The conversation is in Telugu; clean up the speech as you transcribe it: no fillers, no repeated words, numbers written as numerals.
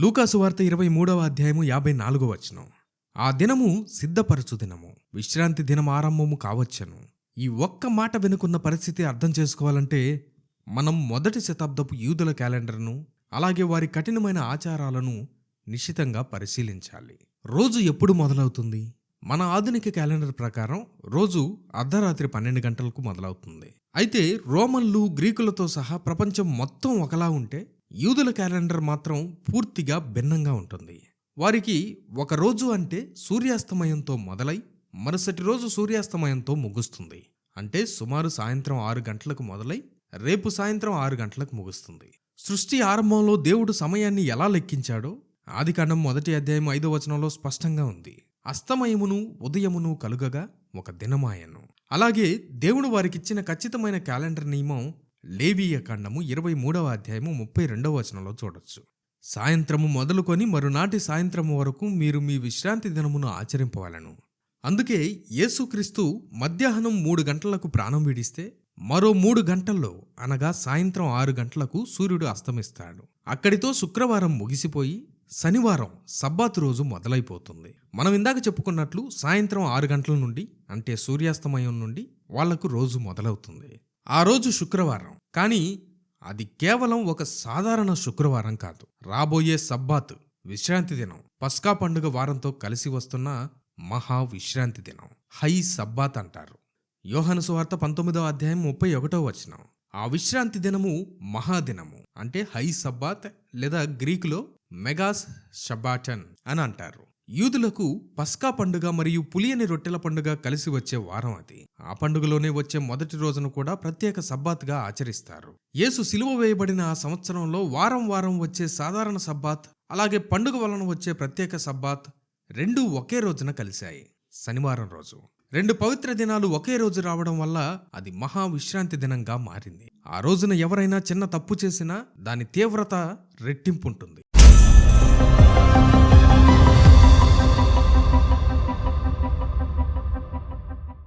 లూకాసు వార్త 23వ అధ్యాయము 54వ వచనం. ఆ దినము సిద్ధపరచు దినము, విశ్రాంతి దినం ఆరంభము కావచ్చును. ఈ ఒక్క మాట వెనుకున్న పరిస్థితి అర్థం చేసుకోవాలంటే మనం మొదటి శతాబ్దపు యూదుల క్యాలెండర్ను, అలాగే వారి కఠినమైన ఆచారాలను నిశితంగా పరిశీలించాలి. రోజు ఎప్పుడు మొదలవుతుంది? మన ఆధునిక క్యాలెండర్ ప్రకారం రోజు అర్ధరాత్రి 12 గంటలకు మొదలవుతుంది. అయితే రోమన్లు, గ్రీకులతో సహా ప్రపంచం మొత్తం ఒకలా ఉంటే యూదుల క్యాలెండర్ మాత్రం పూర్తిగా భిన్నంగా ఉంటుంది. వారికి ఒక రోజు అంటే సూర్యాస్తమయంతో మొదలై మరుసటి రోజు సూర్యాస్తమయంతో ముగుస్తుంది. అంటే సుమారు సాయంత్రం 6 గంటలకు మొదలై రేపు సాయంత్రం 6 గంటలకు ముగుస్తుంది. సృష్టి ఆరంభంలో దేవుడు సమయాన్ని ఎలా లెక్కించాడో ఆదికాండం 1వ అధ్యాయం 5వ వచనంలో స్పష్టంగా ఉంది. అస్తమయమును ఉదయమును కలుగగా ఒక దినమాయను. అలాగే దేవుడు వారికిచ్చిన ఖచ్చితమైన క్యాలెండర్ నియమం లేవీయ కాండము 23వ అధ్యాయము 32వ వచనంలో చూడొచ్చు. సాయంత్రము మొదలుకొని మరునాటి సాయంత్రము వరకు మీరు మీ విశ్రాంతి దినమును ఆచరింపవలెను. అందుకే యేసుక్రీస్తు మధ్యాహ్నం 3 గంటలకు ప్రాణం విడిస్తే మరో 3 గంటల్లో అనగా సాయంత్రం 6 గంటలకు సూర్యుడు అస్తమిస్తాడు. అక్కడితో శుక్రవారం ముగిసిపోయి శనివారం సబ్బాతు రోజు మొదలైపోతుంది. మనం ఇందాక చెప్పుకున్నట్లు సాయంత్రం 6 గంటల నుండి అంటే సూర్యాస్తమయం నుండి వాళ్లకు రోజు మొదలవుతుంది. ఆ రోజు శుక్రవారం. కానీ అది కేవలం ఒక సాధారణ శుక్రవారం కాదు. రాబోయే సబ్బాత్ విశ్రాంతి దినం, పస్కా పండుగ వారంతో కలిసి వస్తున్న మహా విశ్రాంతి దినం, హై సబ్బాత్ అంటారు. యోహాను సువార్త 19వ అధ్యాయం 31వ వచనం. ఆ విశ్రాంతి దినము మహాదినము అంటే హై సబ్బాత్ లేదా గ్రీకులో మెగాస్ షబాటన్ అని అంటారు. యూదులకు పస్కా పండుగ మరియు పులియని రొట్టెల పండుగ కలిసి వచ్చే వారం అది. ఆ పండుగలోనే వచ్చే మొదటి రోజును కూడా ప్రత్యేక సబ్బాత్గా ఆచరిస్తారు. యేసు సిలువ వేయబడిన ఆ సంవత్సరంలో వారం వారం వచ్చే సాధారణ సబ్బాత్, అలాగే పండుగ వలన వచ్చే ప్రత్యేక సబ్బాత్ రెండూ ఒకే రోజున కలిశాయి. శనివారం రోజు 2 పవిత్ర దినాలు ఒకే రోజు రావడం వల్ల అది మహా విశ్రాంతి దినంగా మారింది. ఆ రోజున ఎవరైనా చిన్న తప్పు చేసినా దాని తీవ్రత రెట్టింపు ఉంటుంది.